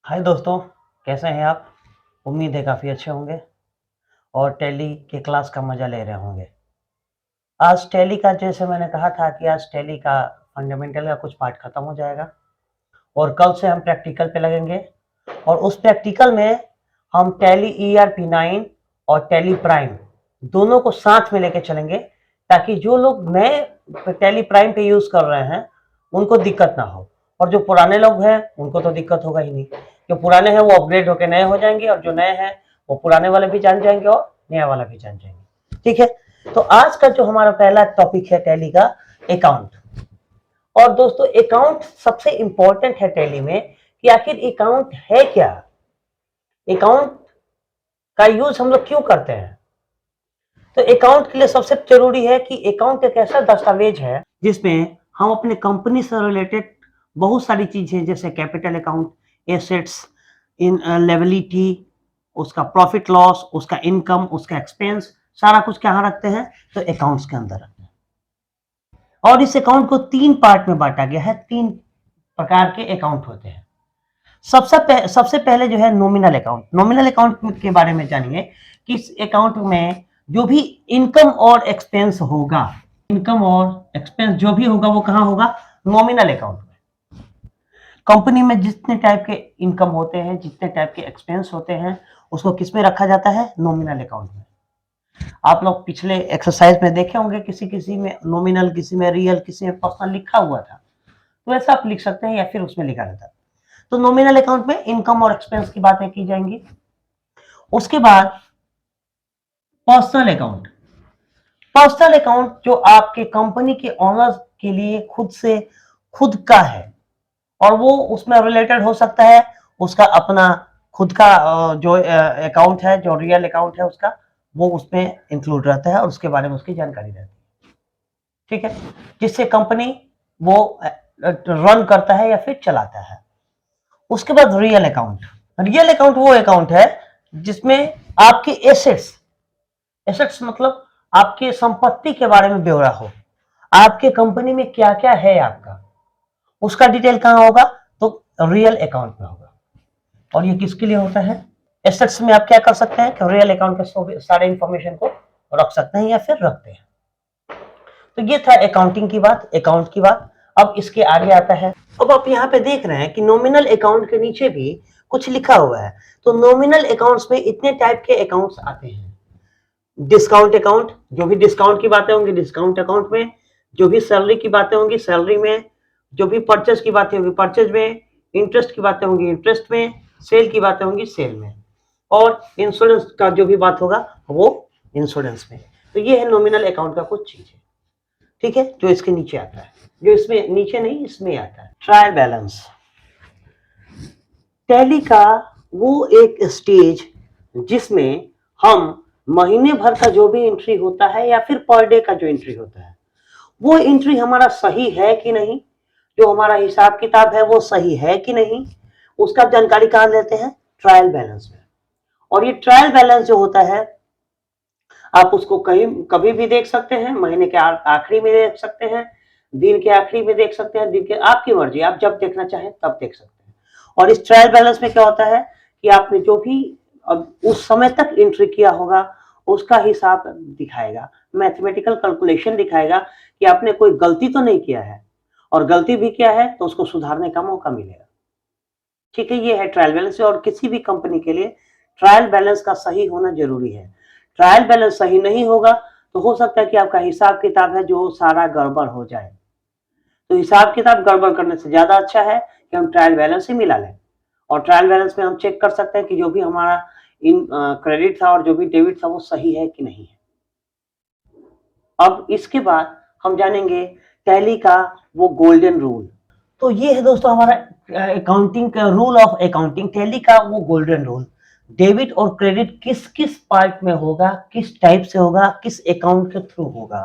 हाय दोस्तों, कैसे हैं आप? उम्मीद है काफ़ी अच्छे होंगे और टैली के क्लास का मज़ा ले रहे होंगे। आज टैली का जैसे मैंने कहा था कि आज टैली का फंडामेंटल का कुछ पार्ट खत्म हो जाएगा और कल से हम प्रैक्टिकल पे लगेंगे और उस प्रैक्टिकल में हम टैली ERP9 और टैली प्राइम दोनों को साथ में लेके चलेंगे ताकि जो लोग नए टैली प्राइम पे यूज़ कर रहे हैं उनको दिक्कत ना हो और जो पुराने लोग हैं उनको तो दिक्कत होगा ही नहीं। जो पुराने हैं वो अपग्रेड होकर नए हो जाएंगे और जो नए हैं वो पुराने वाले भी जान जाएंगे और नया वाला भी जान जाएंगे। ठीक है, तो आज का जो हमारा पहला टॉपिक है टैली का अकाउंट। और दोस्तों अकाउंट सबसे इंपॉर्टेंट है टैली में कि आखिर अकाउंट है क्या, अकाउंट का यूज हम लोग क्यों करते हैं। तो अकाउंट के लिए सबसे जरूरी है कि अकाउंट एक ऐसा दस्तावेज है जिसमें हम अपने कंपनी से रिलेटेड बहुत सारी चीजें जैसे कैपिटल अकाउंट, एसेट्स, इन लेबिलिटी, उसका प्रॉफिट लॉस, उसका इनकम, उसका एक्सपेंस, सारा कुछ कहाँ रखते हैं? तो अकाउंट्स के अंदर रखते हैं। और इस अकाउंट को तीन पार्ट में बांटा गया है, तीन प्रकार के अकाउंट होते हैं। सबसे पहले जो है नॉमिनल अकाउंट। नॉमिनल अकाउंट के बारे में जानिए कि इस अकाउंट में जो भी इनकम और एक्सपेंस होगा, इनकम और एक्सपेंस जो भी होगा वो कहाँ होगा? नॉमिनल अकाउंट में। कंपनी में जितने टाइप के इनकम होते हैं, जितने टाइप के एक्सपेंस होते हैं, उसको किस में रखा जाता है? नॉमिनल अकाउंट में। आप लोग पिछले एक्सरसाइज में देखे होंगे किसी किसी में नॉमिनल, किसी में रियल, किसी में पर्सनल लिखा हुआ था, तो ऐसा आप लिख सकते हैं या फिर उसमें लिखा रहता है। तो नॉमिनल अकाउंट में इनकम और एक्सपेंस की बातें की जाएंगी। उसके बाद पर्सनल अकाउंट। पर्सनल अकाउंट जो आपके कंपनी के ऑनर्स के लिए खुद का है और वो उसमें रिलेटेड हो सकता है उसका अपना खुद का जो अकाउंट है, जो रियल अकाउंट है उसका, वो उसमें इंक्लूड रहता है और उसके बारे में उसकी जानकारी रहती है। ठीक है, जिससे कंपनी वो रन करता है या फिर चलाता है। उसके बाद रियल अकाउंट। रियल अकाउंट वो अकाउंट है जिसमें आपके एसेट्स, एसेट्स मतलब आपके संपत्ति के बारे में ब्यौरा हो, आपके कंपनी में क्या क्या है आपका, उसका डिटेल कहां होगा? तो रियल अकाउंट में होगा। और ये किसके लिए होता है? एसेट्स में आप क्या कर सकते हैं कि रियल अकाउंट के सारे इंफॉर्मेशन को रख सकते हैं या फिर रखते हैं। तो ये था अकाउंटिंग की बात, अकाउंट की बात। अब इसके आगे आता है, अब आप यहाँ पे देख रहे हैं कि नॉमिनल अकाउंट के नीचे भी कुछ लिखा हुआ है। तो नॉमिनल अकाउंट्स में इतने टाइप के अकाउंट्स आते हैं। डिस्काउंट अकाउंट, जो भी डिस्काउंट की बातें होंगी डिस्काउंट अकाउंट में, जो भी सैलरी की बातें होंगी सैलरी में, जो भी परचेज की बातें होंगी परचेज में, इंटरेस्ट की बातें होंगी इंटरेस्ट में, सेल की बातें होंगी सेल में, और इंश्योरेंस का जो भी बात होगा वो इंश्योरेंस में। तो ये है नॉमिनल अकाउंट का कुछ चीजें। ठीक है, जो इसके नीचे आता है, जो इसमें नीचे नहीं इसमें आता है। Trial balance. टैली का वो एक स्टेज जिसमें हम महीने भर का जो भी एंट्री होता है या फिर पर डे का जो एंट्री होता है वो एंट्री हमारा सही है कि नहीं, जो हमारा हिसाब किताब है वो सही है कि नहीं, उसका जानकारी कहां लेते हैं? ट्रायल बैलेंस में। और ये ट्रायल बैलेंस जो होता है आप उसको कहीं कभी भी देख सकते हैं, महीने के आखिरी में देख सकते हैं, दिन के आखिरी में देख सकते हैं, दिन के, आपकी मर्जी, आप जब देखना चाहें तब देख सकते हैं। और इस ट्रायल बैलेंस में क्या होता है कि आपने जो भी उस समय तक एंट्री किया होगा उसका हिसाब दिखाएगा, मैथमेटिकल कैलकुलेशन दिखाएगा कि आपने कोई गलती तो नहीं किया है, और गलती भी किया है तो उसको सुधारने का मौका मिलेगा। ठीक है, ये है ट्रायल बैलेंस। और किसी भी कंपनी के लिए ट्रायल बैलेंस का सही होना जरूरी है। ट्रायल बैलेंस सही नहीं होगा तो हो सकता है कि आपका हिसाब किताब है जो सारा गड़बड़ हो जाए। तो हिसाब किताब गड़बड़ करने से ज्यादा अच्छा है कि हम ट्रायल बैलेंस ही मिला लें। और ट्रायल बैलेंस में हम चेक कर सकते हैं कि जो भी हमारा इन क्रेडिट था और जो भी डेबिट था वो सही है कि नहीं है। अब इसके बाद हम जानेंगे टैली का वो गोल्डन रूल। तो ये है दोस्तों हमारा अकाउंटिंग का रूल ऑफ अकाउंटिंग, टैली का वो गोल्डन रूल। डेबिट और क्रेडिट किस किस पार्ट में होगा, किस टाइप से होगा, किस अकाउंट के थ्रू होगा।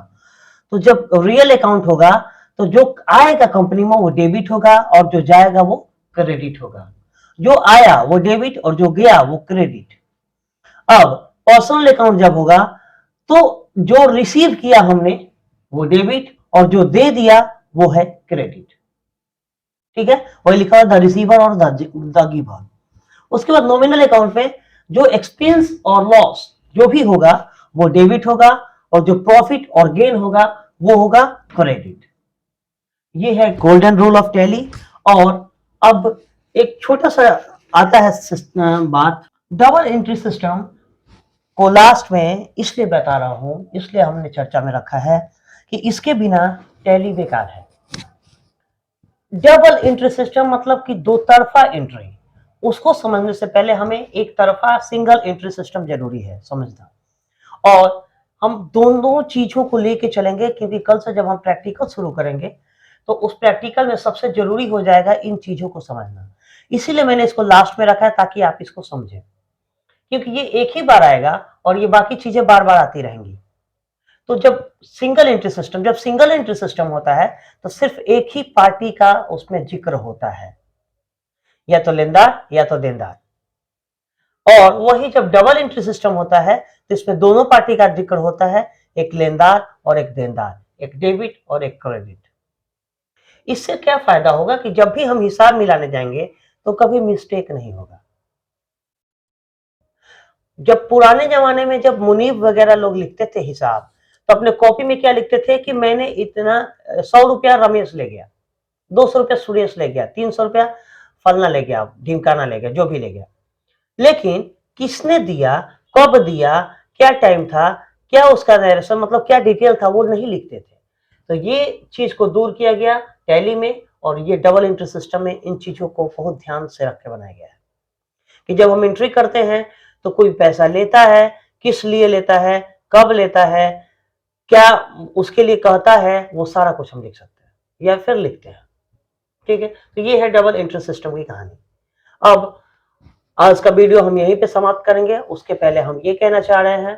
तो जब रियल अकाउंट होगा तो जो आएगा कंपनी में वो डेबिट होगा और जो जाएगा वो क्रेडिट होगा। जो आया वो डेबिट और जो गया वो क्रेडिट। अब पर्सनल अकाउंट जब होगा तो जो रिसीव किया हमने वो डेबिट और जो दे दिया वो है क्रेडिट। ठीक है, वही लिखा हुआ द रिसीवर और द गिवर। उसके बाद नॉमिनल अकाउंट में जो एक्सपेंस और लॉस जो भी होगा वो डेबिट होगा, और जो प्रॉफिट और गेन होगा वो होगा क्रेडिट। ये है गोल्डन रूल ऑफ टैली। और अब एक छोटा सा आता है बात, डबल एंट्री सिस्टम को लास्ट में इसलिए बता रहा हूं, इसलिए हमने चर्चा में रखा है कि इसके बिना टैली बेकार है। डबल एंट्री सिस्टम मतलब कि दो तरफा एंट्री, उसको समझने से पहले हमें एक तरफा सिंगल एंट्री सिस्टम जरूरी है समझना। और हम दोनों चीजों को लेके चलेंगे, क्योंकि कल से जब हम प्रैक्टिकल शुरू करेंगे तो उस प्रैक्टिकल में सबसे जरूरी हो जाएगा इन चीजों को समझना। इसीलिए मैंने इसको लास्ट में रखा है ताकि आप इसको समझें, क्योंकि ये एक ही बार आएगा और ये बाकी चीजें बार बार आती रहेंगी। तो जब सिंगल एंट्री सिस्टम होता है तो सिर्फ एक ही पार्टी का उसमें जिक्र होता है, या तो लेनदार या तो देनदार। और वही जब डबल एंट्री सिस्टम होता है तो इसमें दोनों पार्टी का जिक्र होता है, एक लेनदार और एक देनदार, एक डेबिट और एक क्रेडिट। इससे क्या फायदा होगा कि जब भी हम हिसाब मिलाने जाएंगे तो कभी मिस्टेक नहीं होगा। जब पुराने जमाने में जब मुनीब वगैरह लोग लिखते थे हिसाब, तो अपने कॉपी में क्या लिखते थे कि मैंने इतना 100 रुपया रमेश ले गया, 200 रुपया सुरेश ले गया, 300 रुपया फलना ले गया, ढिमकाना ले गया, जो भी ले गया। लेकिन किसने दिया, कब दिया, क्या टाइम था, क्या उसका नरेशन मतलब क्या डिटेल था, वो नहीं लिखते थे। तो ये चीज को दूर किया गया टैली में, और ये डबल एंट्री सिस्टम में इन चीजों को बहुत ध्यान से रख के बनाया गया है कि जब हम एंट्री करते हैं तो कोई पैसा लेता है, किस लिए लेता है, कब लेता है, क्या उसके लिए कहता है, वो सारा कुछ हम लिख सकते हैं या फिर लिखते हैं। ठीक है, तो ये है डबल एंट्री सिस्टम की कहानी। अब आज का वीडियो हम यहीं पे समाप्त करेंगे। उसके पहले हम ये कहना चाह रहे हैं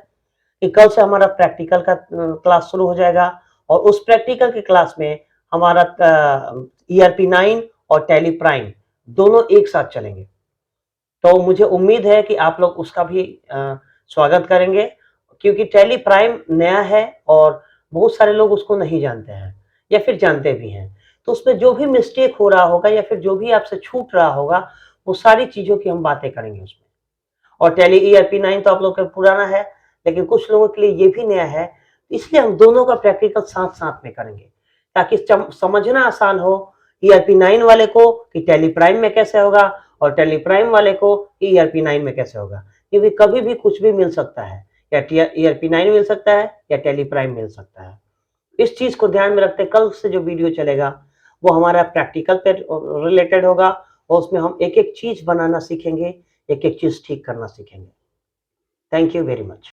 कि कल से हमारा प्रैक्टिकल का क्लास शुरू हो जाएगा, और उस प्रैक्टिकल की क्लास में हमारा ERP 9 और टैली प्राइम दोनों एक साथ चलेंगे। तो मुझे उम्मीद है कि आप लोग उसका भी स्वागत करेंगे, क्योंकि टैली प्राइम नया है और बहुत सारे लोग उसको नहीं जानते हैं या फिर जानते भी हैं। तो उसमें जो भी मिस्टेक हो रहा होगा या फिर जो भी आपसे छूट रहा होगा, वो सारी चीजों की हम बातें करेंगे उसमें। और टैली ERP 9 तो आप लोग का पुराना है, लेकिन कुछ लोगों के लिए ये भी नया है, इसलिए हम दोनों का प्रैक्टिकल साथ साथ में करेंगे ताकि समझना आसान हो ERP 9 वाले को कि टैली प्राइम में कैसे होगा, और टैली प्राइम वाले को ERP 9 में कैसे होगा। क्योंकि कभी भी कुछ भी मिल सकता है, या ERP 9 मिल सकता है या टैली प्राइम मिल सकता है। इस चीज को ध्यान में रखते कल से जो वीडियो चलेगा वो हमारा प्रैक्टिकल पे रिलेटेड होगा, और उसमें हम एक एक चीज बनाना सीखेंगे, एक एक चीज ठीक करना सीखेंगे। Thank you very much.